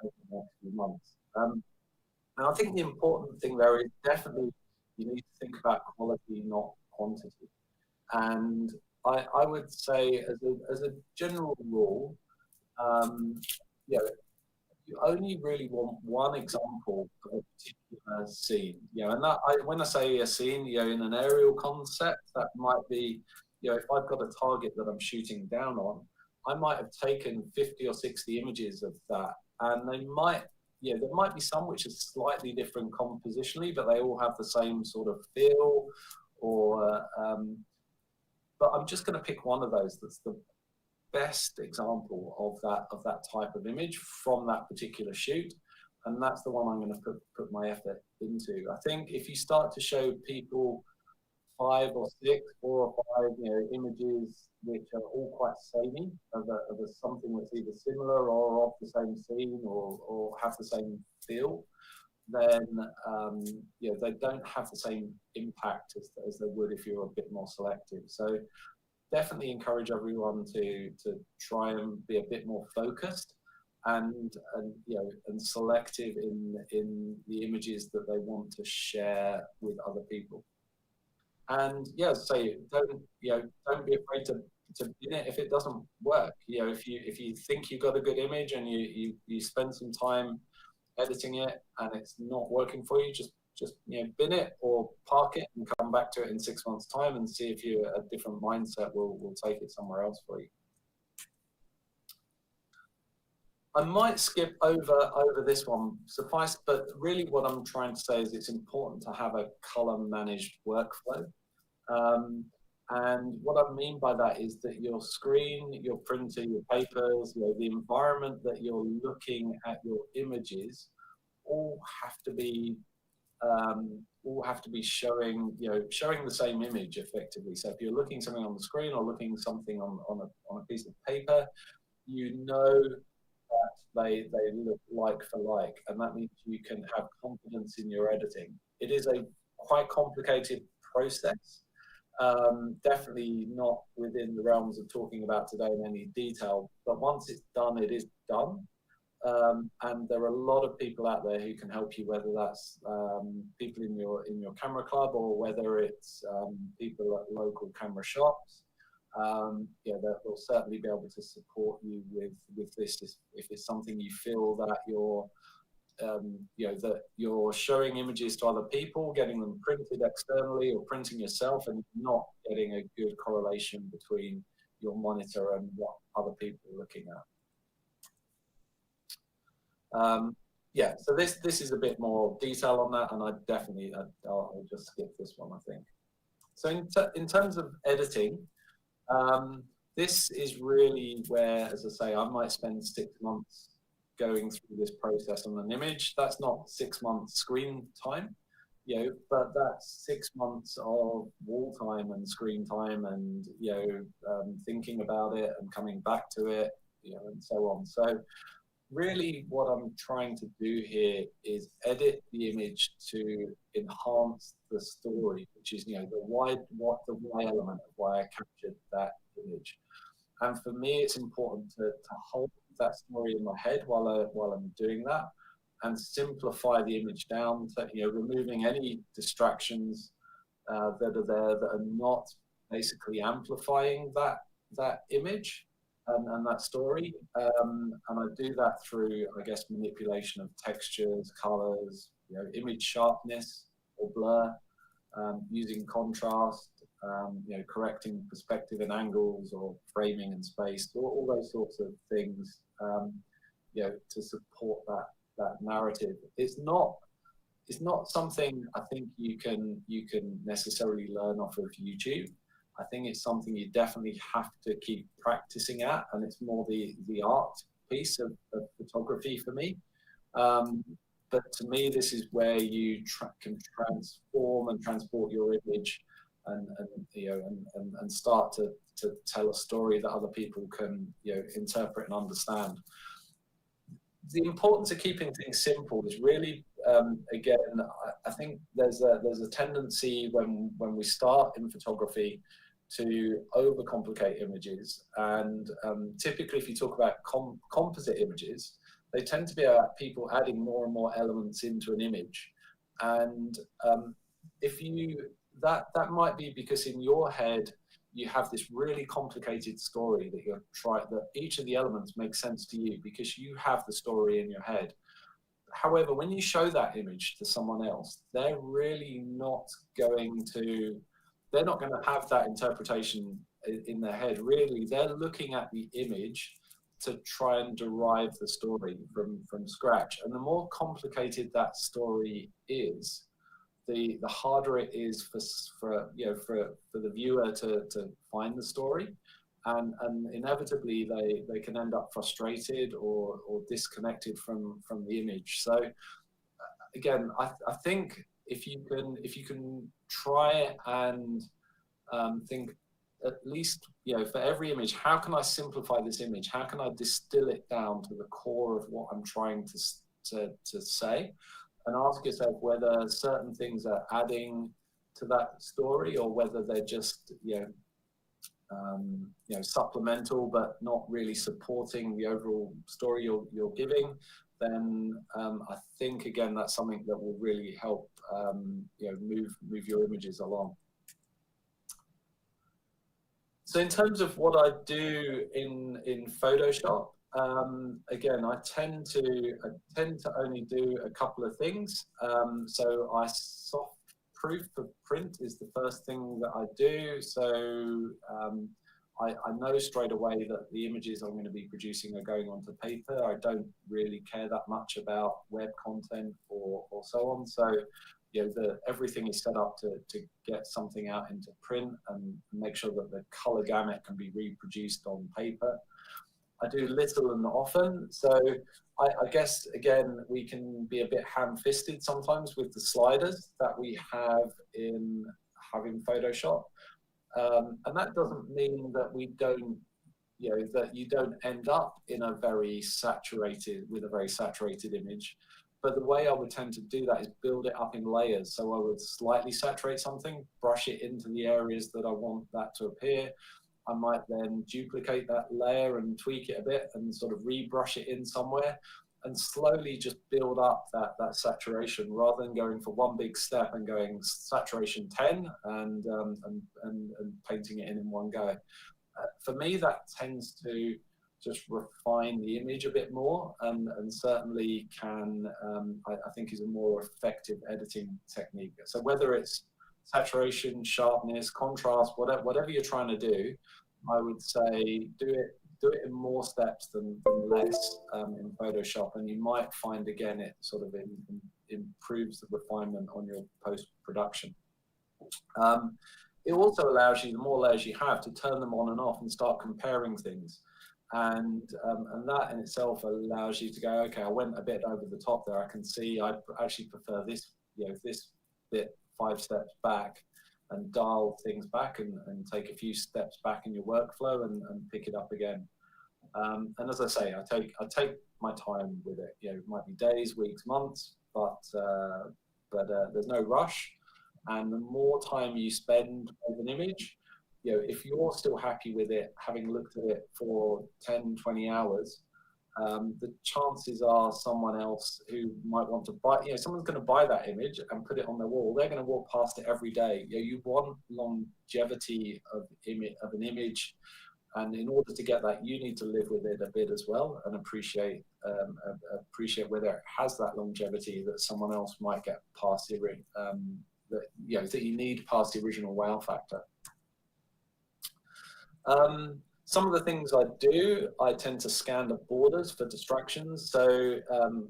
over the next few months. And I think the important thing there is definitely you need to think about quality, not quantity. And I would say as a general rule, you know, you only really want one example of a particular scene. You know, and that when I say a scene, you know, in an aerial concept, that might be, you know, if I've got a target that I'm shooting down on, I might have taken 50 or 60 images of that, and they might, you know, there might be some which are slightly different compositionally, but they all have the same sort of feel, or but I'm just going to pick one of those that's the best example of that type of image from that particular shoot, and that's the one I'm going to put my effort into. I think if you start to show people 5 or 6, 4 or 5, you know, images which are all quite samey of something that's either similar or of the same scene or have the same feel, then you know, they don't have the same impact as they would if you're a bit more selective. So definitely encourage everyone to try and be a bit more focused and you know, and selective in the images that they want to share with other people. And yeah, say don't be afraid to bin it if it doesn't work. You know, if you think you've got a good image and you spend some time editing it and it's not working for you, just you know, bin it or park it and come back to it in 6 months' time and see if a different mindset will take it somewhere else for you. I might skip over this one, suffice, but really what I'm trying to say is it's important to have a color managed workflow. And what I mean by that is that your screen, your printer, your papers, you know, the environment that you're looking at your images all have to be showing, you know, showing the same image effectively. So if you're looking something on the screen or looking something on a piece of paper, you know that they look like for like, and that means you can have confidence in your editing. It is a quite complicated process, definitely not within the realms of talking about today in any detail, but once it's done, it is done. And there are a lot of people out there who can help you, whether that's people in your camera club or whether it's people at local camera shops. Yeah, they'll certainly be able to support you with this if it's something you feel that you're you know, that you're showing images to other people, getting them printed externally or printing yourself, and not getting a good correlation between your monitor and what other people are looking at. Yeah, so this is a bit more detail on that, and I'll just skip this one, I think. So in terms of editing, this is really where, as I say, I might spend 6 months going through this process on an image. That's not 6 months screen time, you know, but that's 6 months of wall time and screen time, and you know, thinking about it and coming back to it, you know, and so on. So really what I'm trying to do here is edit the image to enhance the story, which is, you know, the why element of why I captured that image. And for me, it's important to hold that story in my head while I'm doing that, and simplify the image down to, you know, removing any distractions that are there that are not basically amplifying that image and that story. And I do that through, I guess, manipulation of textures, colors, you know, image sharpness or blur, using contrast, you know, correcting perspective and angles, or framing and space, all those sorts of things, you know, to support that narrative. It's not something I think you can necessarily learn off of YouTube. I think it's something you definitely have to keep practicing at, and it's more the art piece of photography for me. But to me, this is where you can transform and transport your image, and you know, and start to tell a story that other people can, you know, interpret and understand. the importance of keeping things simple is really, again, I think there's a tendency when we start in photography to overcomplicate images, and typically if you talk about composite images, they tend to be about people adding more and more elements into an image, and if you that might be because in your head you have this really complicated story that you're trying, that each of the elements makes sense to you because you have the story in your head. However, when you show that image to someone else, they're really not going to, they're not going to have that interpretation in their head. Really, they're looking at the image to try and derive the story from scratch. And the more complicated that story is, the harder it is for the viewer to find the story, and inevitably they can end up frustrated or disconnected from the image. So again, I think if you can try and think at least, for every image, how can I simplify this image? How can I distill it down to the core of what I'm trying to say? And ask yourself whether certain things are adding to that story or whether they're just supplemental but not really supporting the overall story you're giving. Then I think again that's something that will really help move your images along. So in terms of what I do in Photoshop, again, I tend to only do a couple of things. So I soft proof for print is the first thing that I do. So I know straight away that the images I'm going to be producing are going onto paper. I don't really care that much about web content or so on. So everything is set up to get something out into print and make sure that the color gamut can be reproduced on paper. I do little and often, so I guess again we can be a bit ham-fisted sometimes with the sliders that we have in Photoshop, and that doesn't mean that we don't, that you don't end up in a very saturated image. But the way I would tend to do that is build it up in layers. So I would slightly saturate something, brush it into the areas that I want that to appear. I might then duplicate that layer and tweak it a bit and sort of rebrush it in somewhere and slowly just build up that saturation rather than going for one big step and going saturation 10 and painting it in one go. For me, that tends to just refine the image a bit more and certainly can, I think is a more effective editing technique. So whether it's saturation, sharpness, contrast, whatever you're trying to do, I would say do it in more steps than less in Photoshop, and you might find again it sort of improves the refinement on your post-production. It also allows you, the more layers you have, to turn them on and off and start comparing things, and that in itself allows you to go, okay, I went a bit over the top there. I can see I actually prefer this, this bit 5 steps back, and dial things back and take a few steps back in your workflow and pick it up again. And as I say, I take my time with it. It might be days, weeks, months, but there's no rush. And the more time you spend with an image, if you're still happy with it, having looked at it for 10, 20 hours, the chances are someone else who might want to buy, someone's going to buy that image and put it on their wall. They're going to walk past it every day. You want longevity of an image, and in order to get that, you need to live with it a bit as well and appreciate whether it has that longevity that someone else might get past the that you need past the original wow factor. Some of the things I do, I tend to scan the borders for distractions. So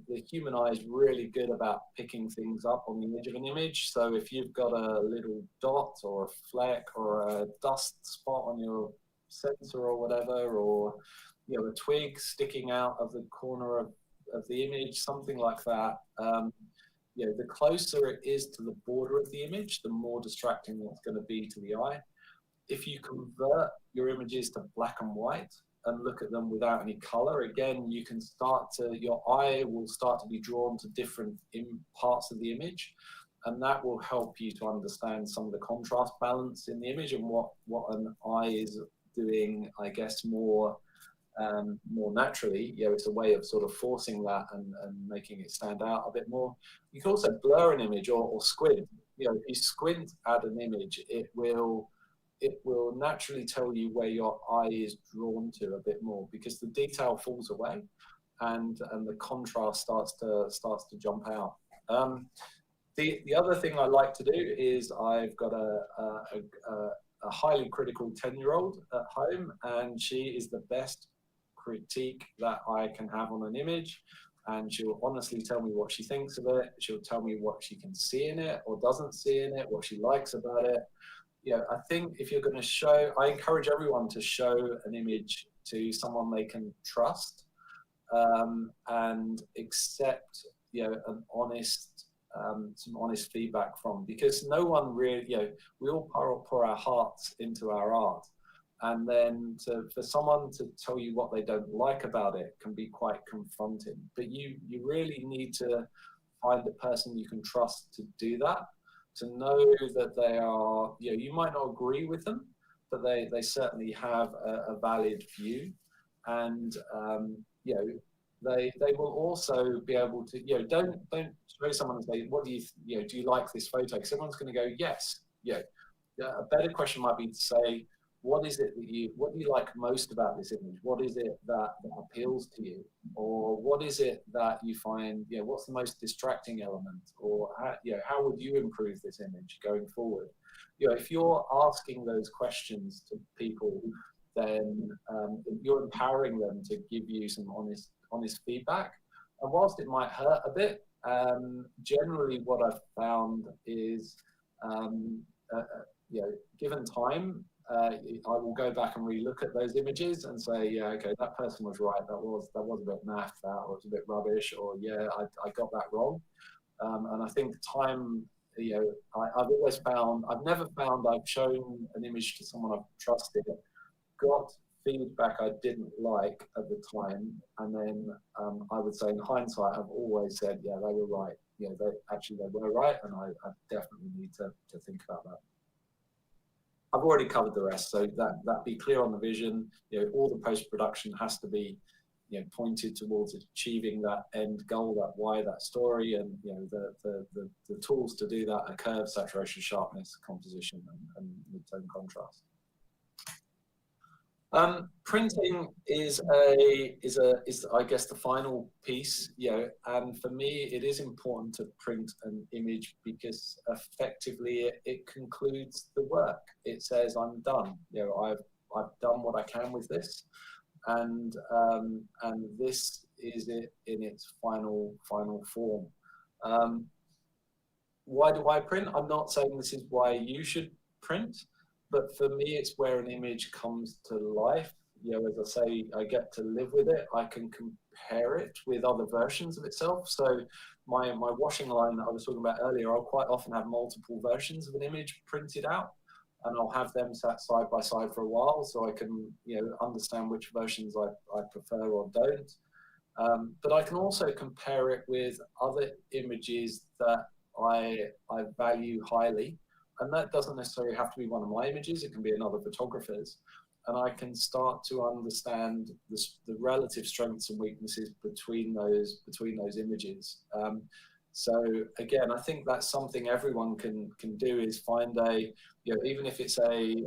the human eye is really good about picking things up on the edge of an image. So if you've got a little dot or a fleck or a dust spot on your sensor or whatever, or a twig sticking out of the corner of the image, something like that, the closer it is to the border of the image, the more distracting it's going to be to the eye. If you convert your images to black and white, look at them without any color, again, you can your eye will start to be drawn to different parts of the image, and that will help you to understand some of the contrast balance in the image and what an eye is doing, I guess, more naturally. It's a way of sort of forcing that and making it stand out a bit more. You can also blur an image or squint. If you squint at an image, it will naturally tell you where your eye is drawn to a bit more, because the detail falls away and the contrast starts to jump out. The other thing I like to do is I've got a highly critical 10-year-old at home, and she is the best critique that I can have on an image, and she'll honestly tell me what she thinks of it. She'll tell me what she can see in it or doesn't see in it, what she likes about it. I think if you're going to show, I encourage everyone to show an image to someone they can trust, and accept an honest some honest feedback from, because no one really, we all pour our hearts into our art, and then for someone to tell you what they don't like about it can be quite confronting. But you really need to find a person you can trust to do that, to know that they are, you might not agree with them, but they certainly have a valid view, and they will also be able to, don't show someone and say, what do you like this photo? Because everyone's going to go, yes. A better question might be to say, what do you like most about this image? What is it that appeals to you? Or what is it that you find, what's the most distracting element? Or how would you improve this image going forward? If you're asking those questions to people, then you're empowering them to give you some honest feedback. And whilst it might hurt a bit, generally what I've found is, given time, I will go back and relook at those images and say, yeah, okay, that person was right. That was a bit naff, that was a bit rubbish, or yeah, I got that wrong. And I think time, I've never found I've shown an image to someone I've trusted, got feedback I didn't like at the time, and then I would say in hindsight, I've always said, yeah, they were right. They were right, and I definitely need to think about that. I've already covered the rest, so that be clear on the vision. All the post-production has to be pointed towards achieving that end goal, that why, that story, and the tools to do that are curve, saturation, sharpness, composition, and mid-tone contrast. Printing is I guess the final piece, and for me it is important to print an image because effectively it concludes the work. It says I'm done. I've done what I can with this, and this is it in its final form. Why do I print? I'm not saying this is why you should print. But for me, it's where an image comes to life. As I say, I get to live with it. I can compare it with other versions of itself. So my washing line that I was talking about earlier, I'll quite often have multiple versions of an image printed out, and I'll have them sat side by side for a while so I can understand which versions I prefer or don't. But I can also compare it with other images that I value highly. And that doesn't necessarily have to be one of my images. It can be another photographer's. And I can start to understand the relative strengths and weaknesses between those images. So again, I think that's something everyone can do, is find even if it's a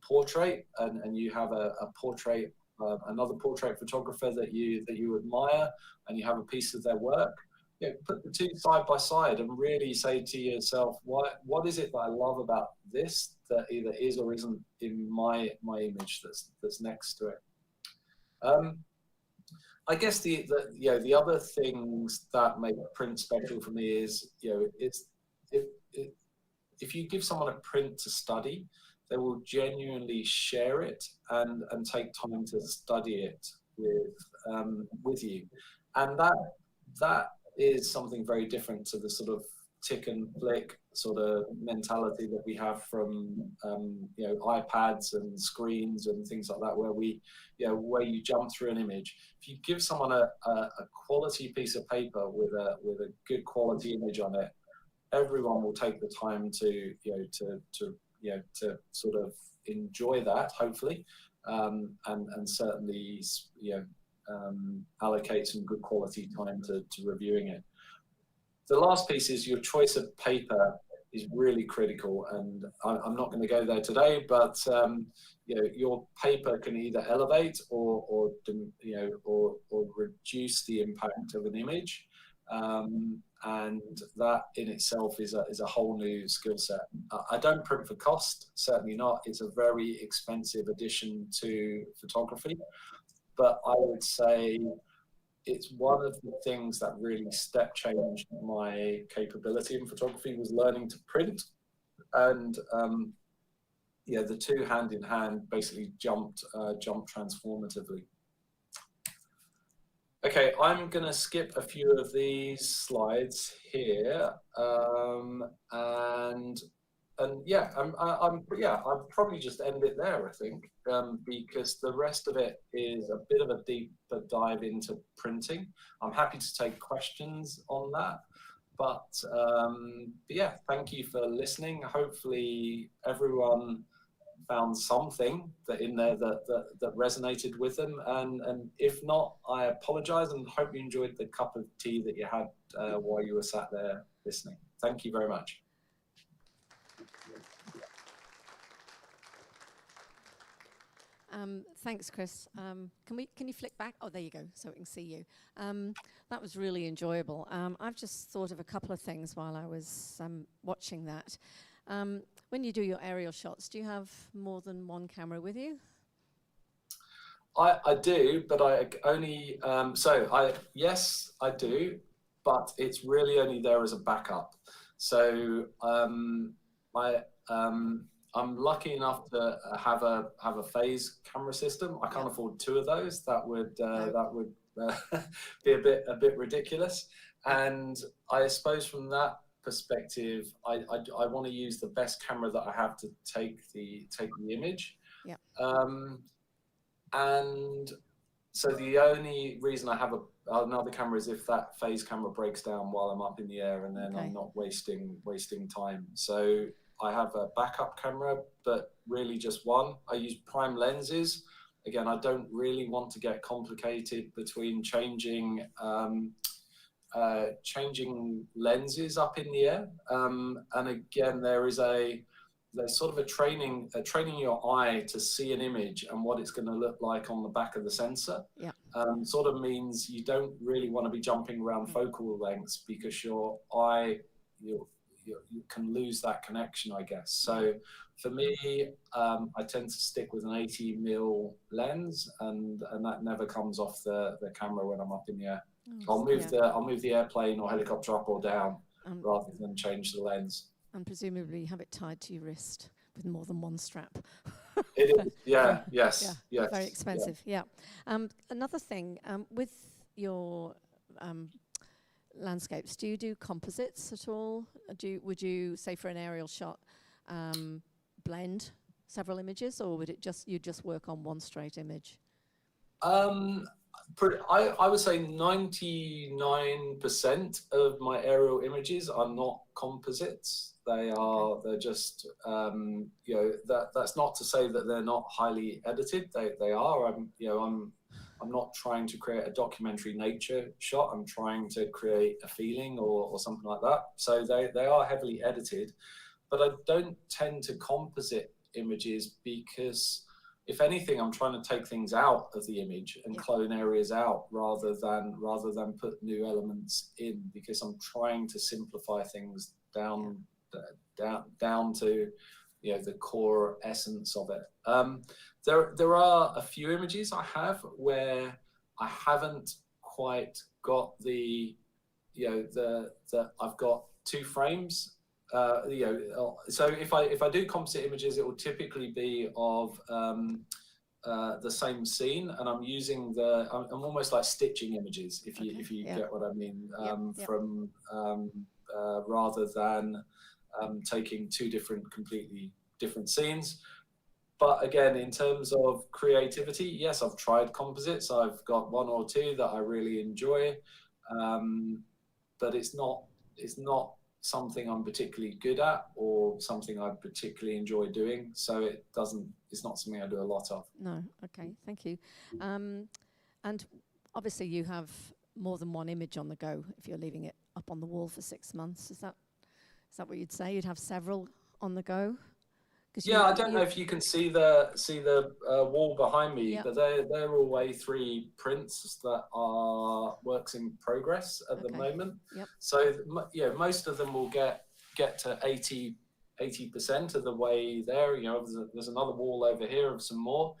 portrait, and you have a portrait, another portrait photographer that you admire, and you have a piece of their work. Put the two side by side and really say to yourself, what is it that I love about this that either is or isn't in my image that's next to it. I guess the other things that make print special for me is if you give someone a print to study, they will genuinely share it and take time to study it with you, and that is something very different to the sort of tick and flick sort of mentality that we have from iPads and screens and things like that, where you jump through an image. If you give someone a quality piece of paper with a good quality image on it, everyone will take the time to sort of enjoy that, hopefully, and certainly allocate some good quality time to reviewing it. The last piece is your choice of paper is really critical, and I'm not going to go there today, but your paper can either elevate or reduce the impact of an image, and that in itself is a whole new skill set. I don't print for cost, certainly not. It's a very expensive addition to photography, but I would say it's one of the things that really step changed my capability in photography was learning to print, and the two hand in hand basically jumped transformatively. Okay, I'm going to skip a few of these slides here, I'll probably just end it there, I think, because the rest of it is a bit of a deeper dive into printing. I'm happy to take questions on that, but yeah, thank you for listening. Hopefully everyone found something in there that resonated with them, and if not, I apologize and hope you enjoyed the cup of tea that you had while you were sat there listening. Thank you very much. Thanks, Chris. Can you flick back? Oh, there you go, so we can see you. That was really enjoyable. I've just thought of a couple of things while I was watching that. When you do your aerial shots, do you have more than one camera with you? I do, but I only yes, I do, but it's really only there as a backup. So I'm lucky enough to have a phase camera system. I can't afford two of those. That would be a bit ridiculous. And I suppose from that perspective, I want to use the best camera that I have to take the image. Yeah. And so the only reason I have another camera is if that phase camera breaks down while I'm up in the air, and then I'm not wasting time. So I have a backup camera, but really just one. I use prime lenses. Again, I don't really want to get complicated between changing lenses up in the air. And again, there's sort of a training your eye to see an image and what it's going to look like on the back of the sensor. Yeah. Sort of means you don't really want to be jumping around focal lengths, because your eye, you can lose that connection, I guess. So for me, I tend to stick with an 80mm lens, and that never comes off the camera when I'm up in the air. I'll move the airplane or helicopter up or down rather than change the lens. And presumably you have it tied to your wrist with more than one strap. It is, yeah, yes. Very expensive, yeah. Another thing, with your landscapes, do you do composites at all? Would you, say for an aerial shot, blend several images, or would you just work on one straight image? I would say 99% of my aerial images are not composites. They're just that's not to say that they're not highly edited. They are. I'm not trying to create a documentary nature shot. I'm trying to create a feeling or something like that. So they are heavily edited, but I don't tend to composite images, because if anything, I'm trying to take things out of the image and clone areas out rather than put new elements in, because I'm trying to simplify things down to the core essence of it. There are a few images I have where I haven't quite got I've got two frames. So if I do composite images, it will typically be of the same scene, and I'm using I'm almost like stitching images, if you get what I mean, from rather than taking two completely different scenes. But again, in terms of creativity, yes, I've tried composites. I've got one or two that I really enjoy, but it's not something I'm particularly good at or something I particularly enjoy doing. So it's not something I do a lot of. No, okay, thank you. And obviously you have more than one image on the go if you're leaving it up on the wall for 6 months. Is that what you'd say? You'd have several on the go? Yeah, I don't know if you can see the wall behind me, yeah. but they're all A3 prints that are works in progress at the moment. Yep. So yeah, most of them will get to 80% of the way there. You know, there's another wall over here of some more,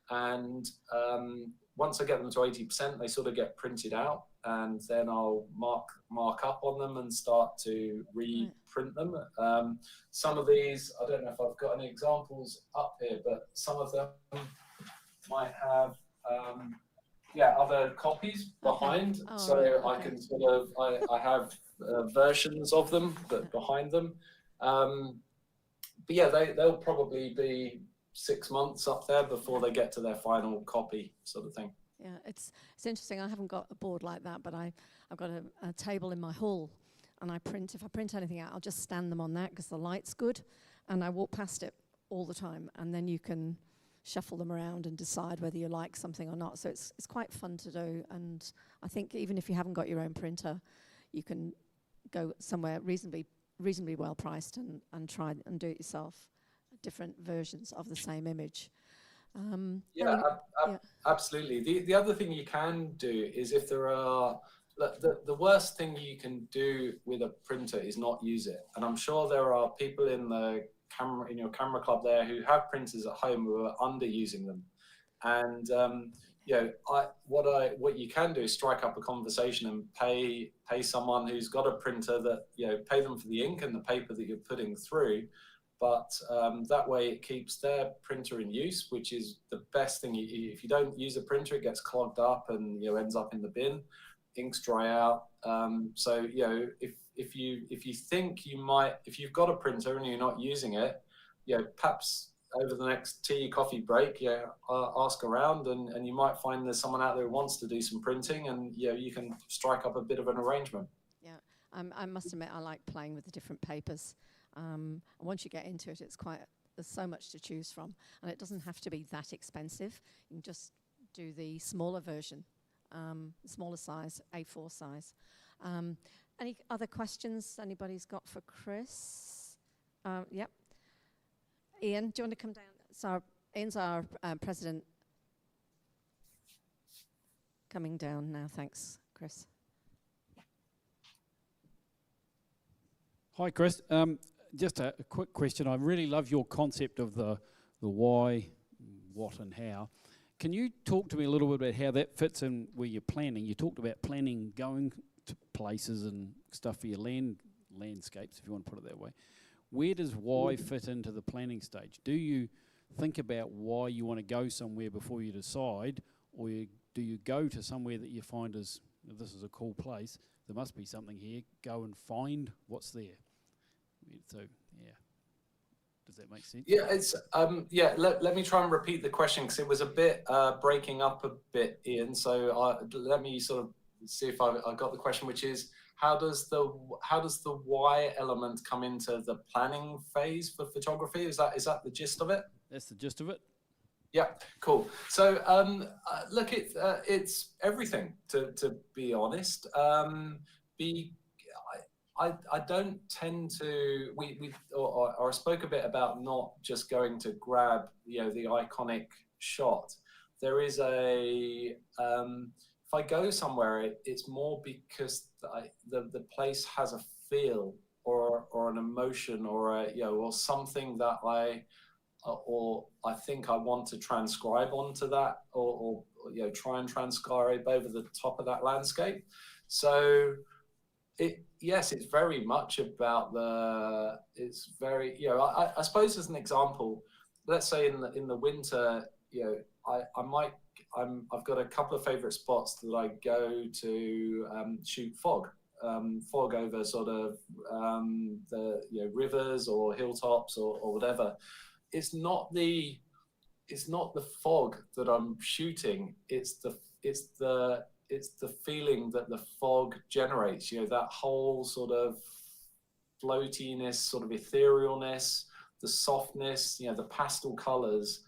and once I get them to 80%, they sort of get printed out, and then I'll mark up on them and start to reprint them. Some of these, I don't know if I've got any examples up here, but some of them might have other copies behind. Oh, so right, I can sort of I have versions of them but behind them. But yeah, they'll probably be 6 months up there before they get to their final copy, sort of thing. Yeah, it's interesting. I haven't got a board like that, but I've got a table in my hall, and if I print anything out, I'll just stand them on that because the light's good, and I walk past it all the time, and then you can shuffle them around and decide whether you like something or not. So it's quite fun to do, and I think even if you haven't got your own printer, you can go somewhere reasonably well priced and try and do it yourself, different versions of the same image. Absolutely. The other thing you can do is, if there are the worst thing you can do with a printer is not use it. And I'm sure there are people in your camera club there who have printers at home who are underusing them. And what you can do is strike up a conversation and pay someone who's got a printer that, pay them for the ink and the paper that you're putting through. But that way it keeps their printer in use, which is the best thing. If you don't use a printer, it gets clogged up and ends up in the bin. Inks dry out. So if you think you might, if you've got a printer and you're not using it, perhaps over the next coffee break, ask around, and you might find there's someone out there who wants to do some printing, and you can strike up a bit of an arrangement. Yeah, I must admit I like playing with the different papers. Once you get into it, there's so much to choose from, and it doesn't have to be that expensive. You can just do the smaller version, smaller size, A4 size. Any other questions anybody's got for Chris? Yep. Ian, do you want to come down? So Ian's our president. Coming down now, thanks, Chris. Hi, Chris. Just a quick question. I really love your concept of the why, what, and how. Can you talk to me a little bit about how that fits in where you're planning? You talked about planning, going to places and stuff for your landscapes, if you want to put it that way. Where does why fit into the planning stage? Do you think about why you want to go somewhere before you decide, or do you go to somewhere that you find this is a cool place, there must be something here, go and find what's there? So, yeah. Does that make sense? Yeah, it's let me try and repeat the question, because it was a bit breaking up a bit, Ian. So let me sort of see if I got the question, which is, how does the why element come into the planning phase for photography? Is that the gist of it? That's the gist of it. Yeah, cool. So look, it's everything, to be honest. I don't tend to. I spoke a bit about not just going to grab the iconic shot. There is if I go somewhere, it's more because the place has a feel or an emotion or or something that I think I want to transcribe onto that, or try and transcribe over the top of that landscape. So it's very much about it's very, I suppose, as an example, let's say in the winter, I've got a couple of favorite spots that I go to shoot fog fog over sort of the rivers or hilltops or whatever, it's not the fog that I'm shooting. It's the feeling that the fog generates. That whole sort of floatiness, sort of etherealness, the softness, the pastel colors.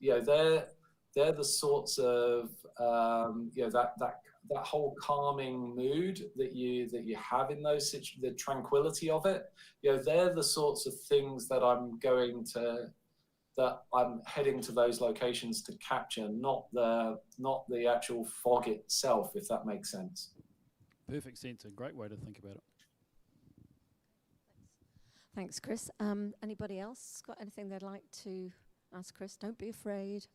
They're the sorts of that whole calming mood that you have in those the tranquility of it. They're the sorts of things that I'm heading to those locations to capture, not the actual fog itself, if that makes sense. Perfect sense, a great way to think about it. Thanks, Chris. Anybody else got anything they'd like to ask Chris? Don't be afraid.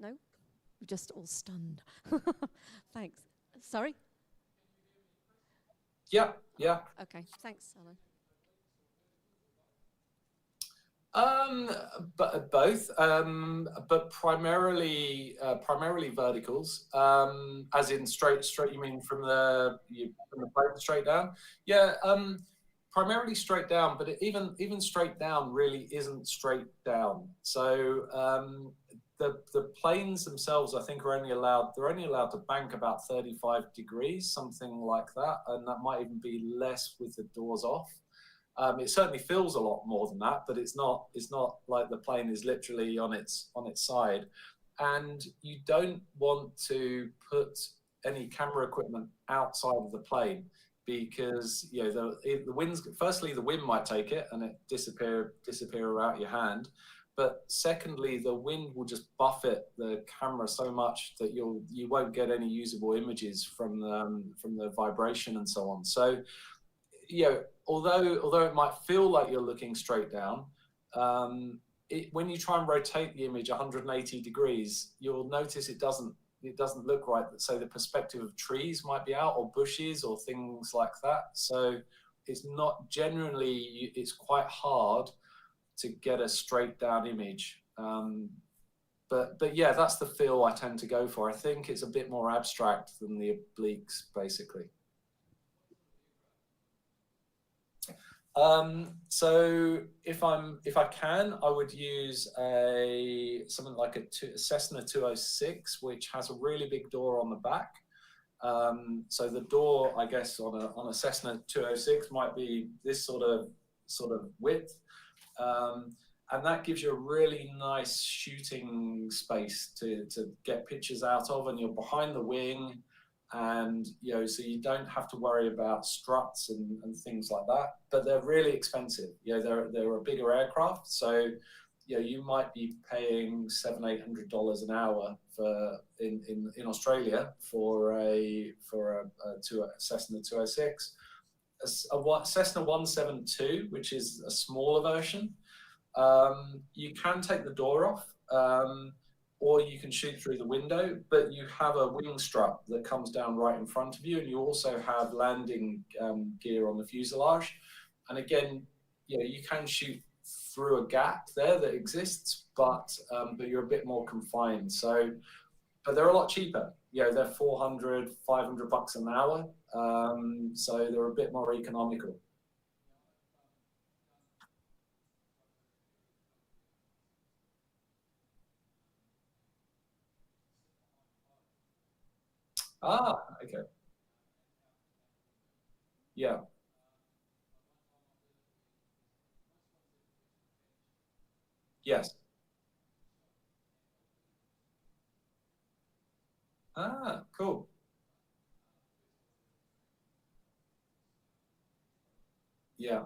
No? We're just all stunned. Thanks. Sorry? Yeah. Okay, thanks, But Alan. both, but primarily verticals. As in straight. You mean from the plane straight down? Yeah. Primarily straight down, but even straight down really isn't straight down. So the planes themselves, I think, they're only allowed to bank about 35 degrees, something like that, and that might even be less with the doors off. It certainly feels a lot more than that, but it's not like the plane is literally on its side. And you don't want to put any camera equipment outside of the plane, because the winds. Firstly, the wind might take it and it disappear out your hand. But secondly, the wind will just buffet the camera so much that you won't get any usable images from the vibration and so on. So, although it might feel like you're looking straight down, when you try and rotate the image 180 degrees, you'll notice it doesn't look right. So the perspective of trees might be out, or bushes, or things like that. So it's quite hard to get a straight down image. But yeah, that's the feel I tend to go for. I think it's a bit more abstract than the obliques, basically. So if I can, I would use something like a Cessna 206, which has a really big door on the back. So the door, I guess, on a Cessna 206 might be this sort of width, and that gives you a really nice shooting space to get pictures out of, and you're behind the wing. And so you don't have to worry about struts and things like that, but they're really expensive. They're a bigger aircraft, so you might be paying $700-800 an hour in Australia for a Cessna 206. A Cessna 172, which is a smaller version, you can take the door off. Or you can shoot through the window, but you have a wing strut that comes down right in front of you, and you also have landing gear on the fuselage. And again, you can shoot through a gap there that exists, but you're a bit more confined. So, but they're a lot cheaper. They're $400-500 an hour, so they're a bit more economical. Ah, okay. Yeah. Yes. Ah, cool. Yeah.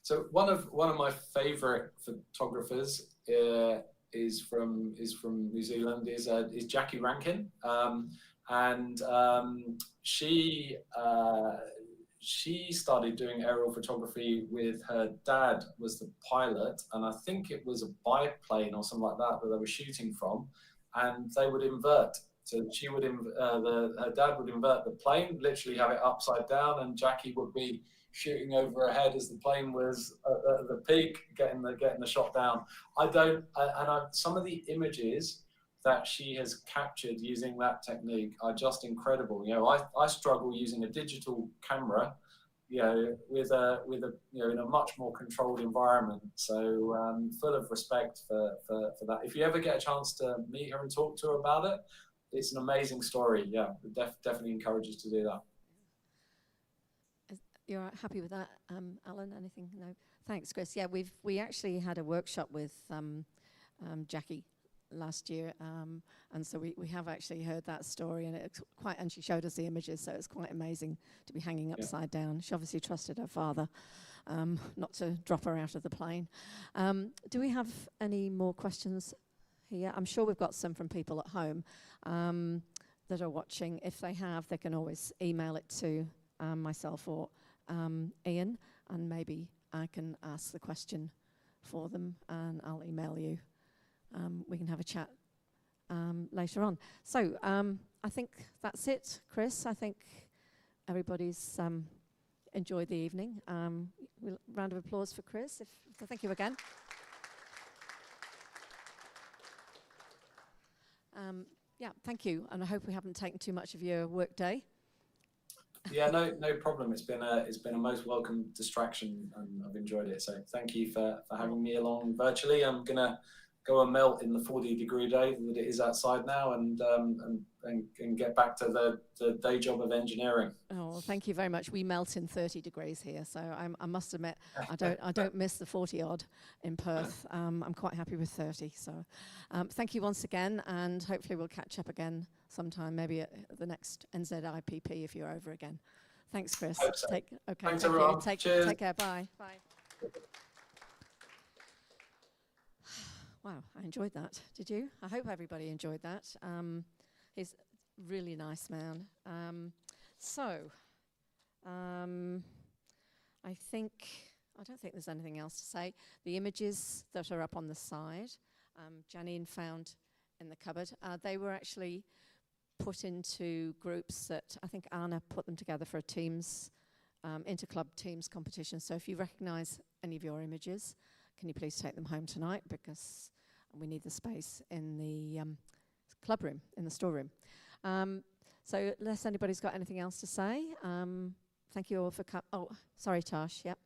So one of my favorite photographers is from New Zealand, is Jackie Rankin, and she started doing aerial photography with her dad, was the pilot, and I think it was a biplane or something like that they were shooting from, and they would invert. So her dad would invert the plane, literally have it upside down, and Jackie would be shooting over her head as the plane was at the peak, getting the shot down. Some of the images that she has captured using that technique are just incredible. You know, I struggle using a digital camera, you know, with a you know, in a much more controlled environment. So full of respect for that. If you ever get a chance to meet her and talk to her about it, it's an amazing story. Yeah, definitely encourage you to do that. You're happy with that, Alan? Anything? No. Thanks, Chris. Yeah, we actually had a workshop with Jackie last year, and so we have actually heard that story, and it's quite. And she showed us the images, so it's quite amazing to be hanging upside down. She obviously trusted her father not to drop her out of the plane. Do we have any more questions here? I'm sure we've got some from people at home that are watching. If they have, they can always email it to myself or Ian, and maybe I can ask the question for them, and I'll email you. We can have a chat later on. So I think that's it, Chris. I think everybody's enjoyed the evening. Round of applause for Chris. Thank you again. Yeah, thank you, and I hope we haven't taken too much of your work day. Yeah, no problem. It's been a most welcome distraction, and I've enjoyed it. So thank you for having me along virtually. I'm gonna go and melt in the 40-degree day that it is outside now, and get back to the day job of engineering. Oh, well, thank you very much. We melt in 30 degrees here, so I must admit I don't miss the 40 odd in Perth. I'm quite happy with 30. So thank you once again, and hopefully we'll catch up again sometime, maybe at the next NZIPP if you're over again. Thanks, Chris. Hope so. Okay, thanks everyone. Cheers. Take care. Bye. Bye. Wow, I enjoyed that. Did you? I hope everybody enjoyed that. He's a really nice man. I don't think there's anything else to say. The images that are up on the side, Janine found in the cupboard, they were actually put into groups that I think Anna put them together for a teams, inter-club teams competition. So if you recognise any of your images, can you please take them home tonight, because we need the space in the club room, in the storeroom. So unless anybody's got anything else to say, thank you all for coming. Oh, sorry, Tash, yep.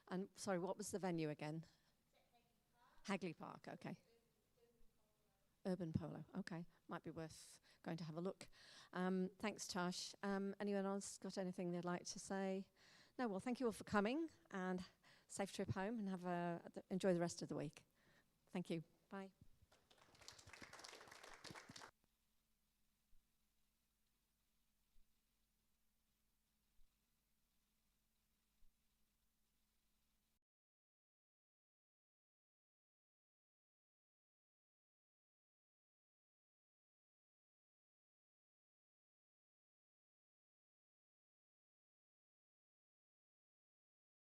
And sorry, what was the venue again? Hagley Park, okay. Urban Polo, okay. Might be worth going to have a look. Thanks, Tash. Anyone else got anything they'd like to say? No, well, thank you all for coming, and safe trip home, and enjoy the rest of the week. Thank you. Bye.